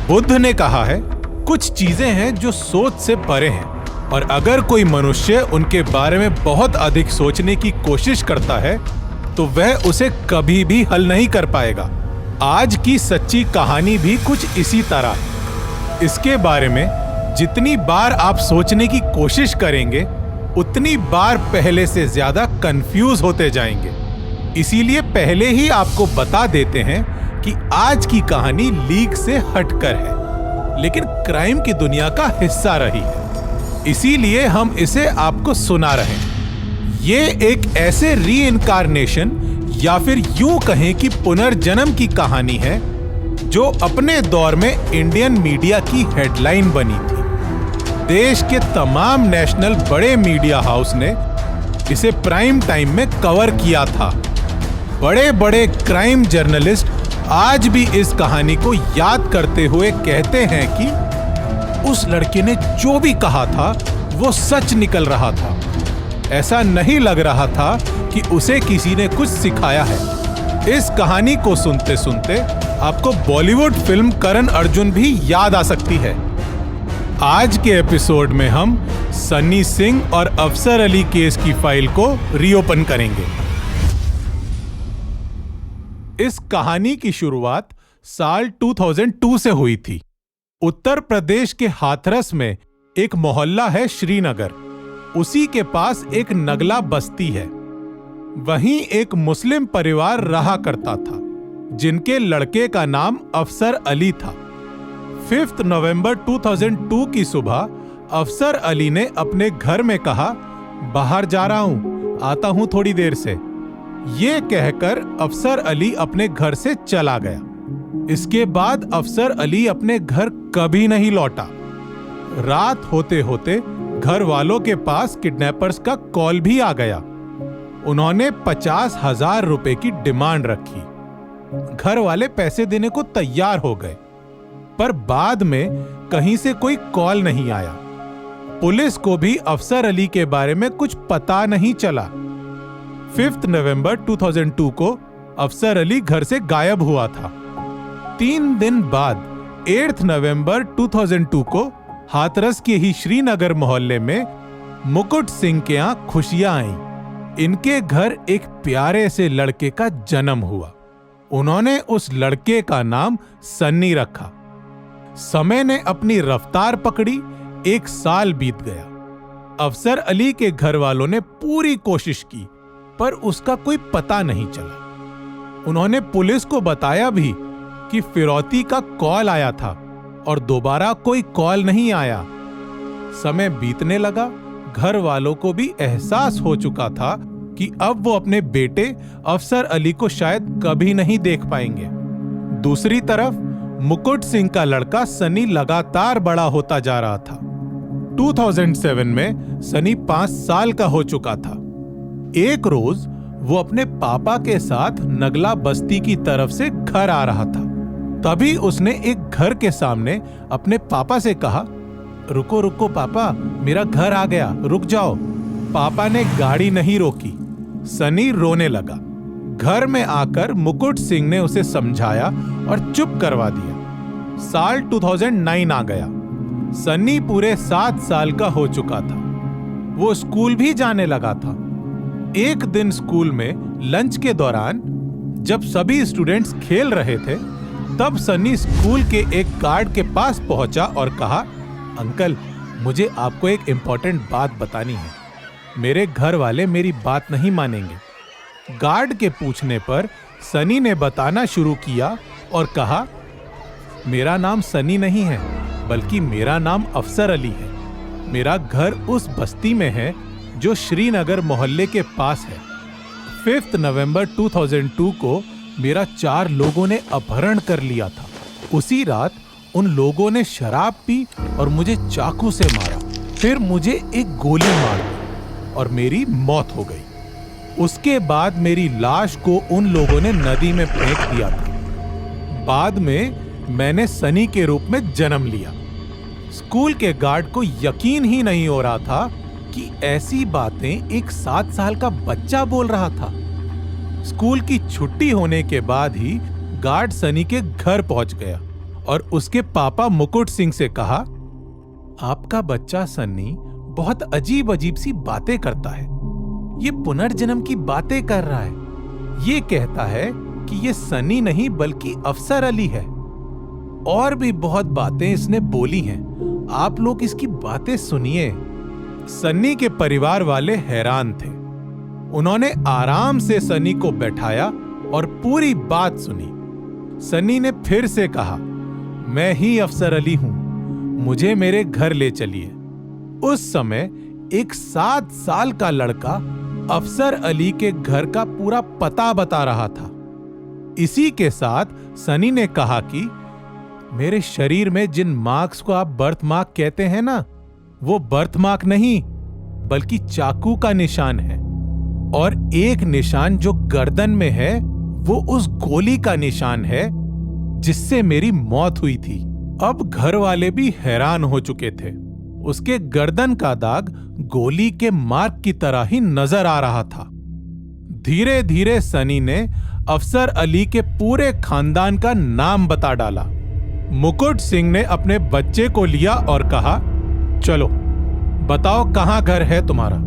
बुद्ध ने कहा है, कुछ चीजें हैं जो सोच से परे हैं, और अगर कोई मनुष्य उनके बारे में बहुत अधिक सोचने की कोशिश करता है तो वह उसे कभी भी हल नहीं कर पाएगा। आज की सच्ची कहानी भी कुछ इसी तरह है। इसके बारे में जितनी बार आप सोचने की कोशिश करेंगे, उतनी बार पहले से ज्यादा कंफ्यूज होते जाएंगे। इसीलिए पहले ही आपको बता देते हैं कि आज की कहानी लीक से हटकर है, लेकिन क्राइम की दुनिया का हिस्सा रही है। इसीलिए हम इसे आपको सुना रहे हैं। ये एक ऐसे रीइंकार्नेशन या फिर यूं कहें कि पुनर्जन्म की कहानी है जो अपने दौर में इंडियन मीडिया की हेडलाइन बनी थी। देश के तमाम नेशनल बड़े मीडिया हाउस ने इसे प्राइम टाइम में कवर किया था। बड़े बड़े क्राइम जर्नलिस्ट आज भी इस कहानी को याद करते हुए कहते हैं कि उस लड़के ने जो भी कहा था वो सच निकल रहा था। ऐसा नहीं लग रहा था कि उसे किसी ने कुछ सिखाया है। इस कहानी को सुनते सुनते आपको बॉलीवुड फिल्म करण अर्जुन भी याद आ सकती है। आज के एपिसोड में हम सन्नी सिंह और अफसर अली केस की फाइल को रीओपन करेंगे। इस कहानी की शुरुआत साल 2002 से हुई थी। उत्तर प्रदेश के हाथरस में एक मोहल्ला है श्रीनगर। उसी के पास एक नगला बस्ती है। वहीं एक मुस्लिम परिवार रहा करता था, जिनके लड़के का नाम अफसर अली था। 5 नवंबर 2002 की सुबह अफसर अली ने अपने घर में कहा, बाहर जा रहा हूं, आता हूं थोड़ी देर से। ये कहकर अफसर अली अपने घर से चला गया। इसके बाद अफसर अली अपने घर कभी नहीं लौटा। रात होते होते घर वालों के पास किडनैपर्स का कॉल भी आ गया। उन्होंने 50,000 रुपए की डिमांड रखी। घर वाले पैसे देने को तैयार हो गए, पर बाद में कहीं से कोई कॉल नहीं आया। पुलिस को भी अफसर अली के बारे में कुछ पता नहीं चला। 5 नवंबर 2002 को अफसर अली घर से गायब हुआ था। 3 दिन बाद 8 नवंबर 2002 को हाथरस के ही श्रीनगर मोहल्ले में मुकुट सिंह के यहाँ खुशियां आईं। इनके घर एक प्यारे से लड़के का जन्म हुआ। उन्होंने उस लड़के का नाम सन्नी रखा। समय ने अपनी रफ्तार पकड़ी। 1 साल बीत गया। अफसर अली के घर वालों ने पूरी कोशिश की, पर उसका कोई पता नहीं चला। उन्होंने पुलिस को बताया भी कि फिरौती का कॉल आया था और दोबारा कोई कॉल नहीं आया। समय बीतने लगा। घर वालों को भी एहसास हो चुका था कि अब वो अपने बेटे अफसर अली को शायद कभी नहीं देख पाएंगे। दूसरी तरफ मुकुट सिंह का लड़का सनी लगातार बड़ा होता जा रहा था। 2007 में सनी 5 साल का हो चुका था। एक रोज वो अपने पापा के साथ नगला बस्ती की तरफ से घर आ रहा था। तभी उसने एक घर के सामने अपने पापा से कहा, रुको रुको पापा, मेरा घर आ गया, रुक जाओ। पापा ने गाड़ी नहीं रोकी। सनी रोने लगा। घर में आकर मुकुट सिंह ने उसे समझाया और चुप करवा दिया। साल 2009 आ गया। सनी पूरे 7 साल का हो चुका था। वो स्कूल भी जाने लगा था। एक दिन स्कूल में लंच के दौरान जब सभी स्टूडेंट्स खेल रहे थे, तब सनी स्कूल के एक गार्ड के पास पहुंचा और कहा, अंकल, मुझे आपको एक इंपॉर्टेंट बात बतानी है। मेरे घर वाले मेरी बात नहीं मानेंगे। गार्ड के पूछने पर सनी ने बताना शुरू किया और कहा, मेरा नाम सनी नहीं है, बल्कि मेरा नाम अफसर अली है। मेरा घर उस बस्ती में है जो श्रीनगर मोहल्ले के पास है। 5 नवंबर 2002 को मेरा 4 लोगों ने अपहरण कर लिया था। उसी रात उन लोगों ने शराब पी और मुझे चाकू से मारा। फिर मुझे एक गोली मार दी और मेरी मौत हो गई। उसके बाद मेरी लाश को उन लोगों ने नदी में फेंक दिया था। बाद में मैंने सनी के रूप में जन्म लिया। स्कूल के गार्ड को यकीन ही नहीं हो रहा था कि ऐसी बातें एक 7 साल का बच्चा बोल रहा था। स्कूल की छुट्टी होने के बाद ही गार्ड सनी के घर पहुंच गया और उसके पापा मुकुट सिंह से कहा, आपका बच्चा सन्नी बहुत अजीब अजीब सी बातें करता है। ये पुनर्जन्म की बातें कर रहा है। ये कहता है कि ये सन्नी नहीं बल्कि अफसर अली है। और भी बहुत बातें इसने बोली हैं। आप लोग इसकी बातें सुनिए। सन्नी के परिवार वाले हैरान थे। उन्होंने आराम से सन्नी को बैठाया और पूरी बात सुनी। सन्नी ने फिर से कहा, मैं ही अफसर अली हूं, मुझे मेरे घर ले चलिए। उस समय एक 7 साल का लड़का अफसर अली के घर का पूरा पता बता रहा था। इसी के साथ सनी ने कहा कि मेरे शरीर में जिन मार्क्स को आप बर्थ मार्क कहते हैं ना, वो बर्थ मार्क नहीं बल्कि चाकू का निशान है। और एक निशान जो गर्दन में है वो उस गोली का निशान है जिससे मेरी मौत हुई थी। अब घर वाले भी हैरान हो चुके थे। उसके गर्दन का दाग गोली के मार्क की तरह ही नजर आ रहा था। धीरे धीरे सनी ने अफसर अली के पूरे खानदान का नाम बता डाला। मुकुट सिंह ने अपने बच्चे को लिया और कहा, चलो बताओ कहां घर है तुम्हारा।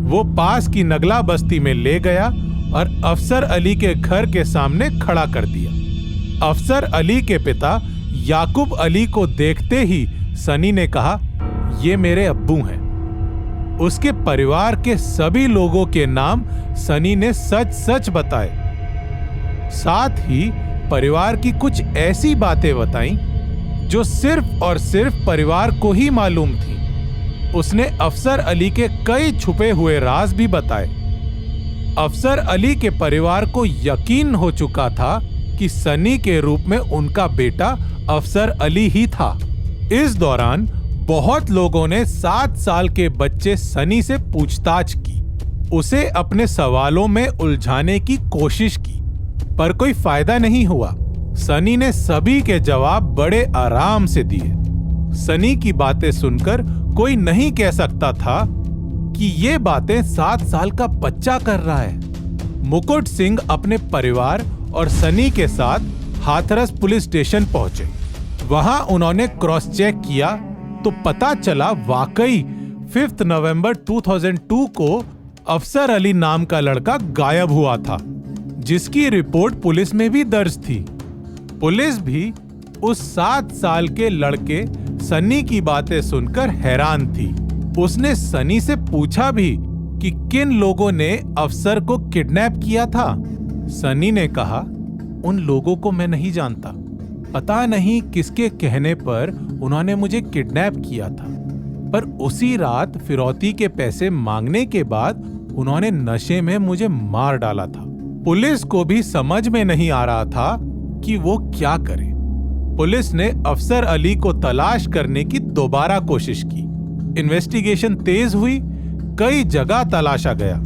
वो पास की नगला बस्ती में ले गया और अफसर अली के घर के सामने खड़ा कर दिया। अफसर अली के पिता याकूब अली को देखते ही सनी ने कहा, ये मेरे अब्बू हैं। उसके परिवार के सभी लोगों के नाम सनी ने सच सच बताए। साथ ही परिवार की कुछ ऐसी बातें बताई जो सिर्फ और सिर्फ परिवार को ही मालूम थी। उसने अफसर अली के कई छुपे हुए राज भी बताए। अफसर अली के परिवार को यकीन हो चुका था कि सनी के रूप में उनका बेटा अफसर अली ही था। इस दौरान बहुत लोगों ने 7 साल के बच्चे सनी से पूछताछ की, उसे अपने सवालों में उलझाने की कोशिश की, पर कोई फायदा नहीं हुआ। सनी ने सभी के जवाब बड़े आराम से दिए। सनी की बातें सुनकर कोई नहीं कह सकता था कि ये बातें 7 साल का बच्चा कर रहा है। मुकुट सिंह अपने परिवार और सनी के साथ हाथरस पुलिस स्टेशन पहुंचे। वहां उन्होंने क्रॉस चेक किया तो पता चला वाकई 5 नवंबर 2002 को अफसर अली नाम का लड़का गायब हुआ था, जिसकी रिपोर्ट पुलिस में भी दर्ज थी। पुलिस भी उस 7 साल के लड़के सनी की बातें सुनकर हैरान थी। उसने सनी से पूछा भी कि किन लोगों ने अफसर को किडनैप किया था। सनी ने कहा, उन लोगों को मैं नहीं जानता, पता नहीं किसके कहने पर उन्होंने मुझे किडनैप किया था, पर उसी रात फिरौती के पैसे मांगने के बाद उन्होंने नशे में मुझे मार डाला था। पुलिस को भी समझ में नहीं आ रहा था कि वो क्या करे। पुलिस ने अफसर अली को तलाश करने की दोबारा कोशिश की। इन्वेस्टिगेशन तेज हुई, कई जगह तलाशा गया।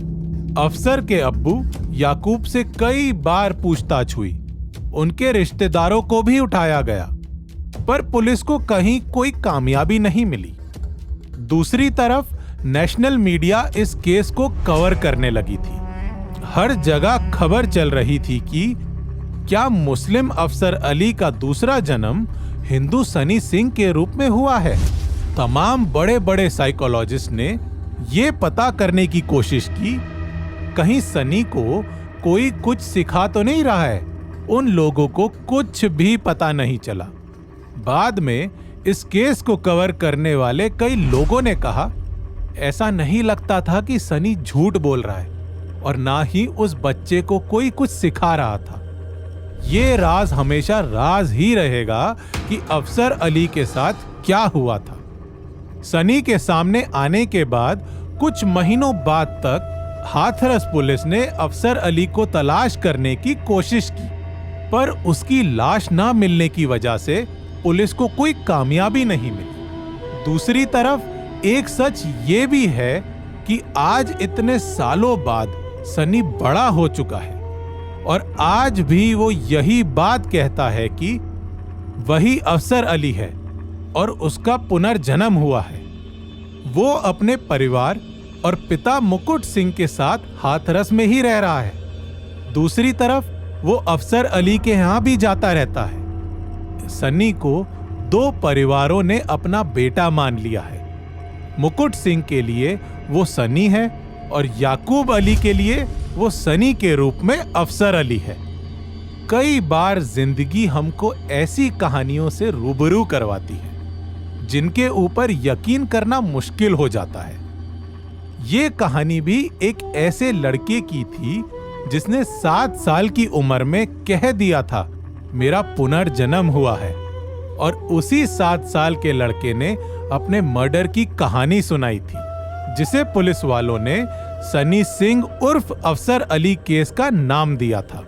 अफसर के अब्बू याकूब से कई बार पूछताछ हुई, उनके रिश्तेदारों को भी उठाया गया, पर पुलिस को कहीं कोई कामयाबी नहीं मिली। दूसरी तरफ नेशनल मीडिया इस केस को कवर करने लगी थी। हर जगह खबर चल रही थी कि क्या मुस्लिम अफसर अली का दूसरा जन्म हिंदू सनी सिंह के रूप में हुआ है। तमाम बड़े बड़े साइकोलॉजिस्ट ने यह पता करने की कोशिश की, कहीं सनी को कोई कुछ सिखा तो नहीं रहा है। उन लोगों को कुछ भी पता नहीं चला। बाद में इस केस को कवर करने वाले कई लोगों ने कहा, ऐसा नहीं लगता था कि सनी झूठ बोल रहा है और ना ही उस बच्चे को कोई कुछ सिखा रहा था। ये राज हमेशा राज ही रहेगा कि अफसर अली के साथ क्या हुआ था। सनी के सामने आने के बाद कुछ महीनों बाद तक हाथरस पुलिस ने अफसर अली को तलाश करने की कोशिश की, पर उसकी लाश ना मिलने की वजह से पुलिस को कोई कामयाबी नहीं मिली। दूसरी तरफ एक सच ये भी है कि आज इतने सालों बाद सनी बड़ा हो चुका है और आज भी वो यही बात कहता है कि वही अफसर अली है और उसका पुनर्जन्म हुआ है। वो अपने परिवार और पिता मुकुट सिंह के साथ हाथरस में ही रह रहा है। दूसरी तरफ वो अफसर अली के यहां भी जाता रहता है। सनी को 2 परिवारों ने अपना बेटा मान लिया है। मुकुट सिंह के लिए वो सनी है और याकूब अली के लिए वो सनी के रूप में अफसर अली है। कई बार जिंदगी हमको ऐसी कहानियों से रूबरू करवाती है जिनके ऊपर यकीन करना मुश्किल हो जाता है। ये कहानी भी एक ऐसे लड़के की थी जिसने 7 साल की उम्र में कह दिया था मेरा पुनर्जन्म हुआ है, और उसी 7 साल के लड़के ने अपने मर्डर की कहानी सुनाई थी, जिसे पुलिस वालों ने सनी सिंह उर्फ अफसर अली केस का नाम दिया था।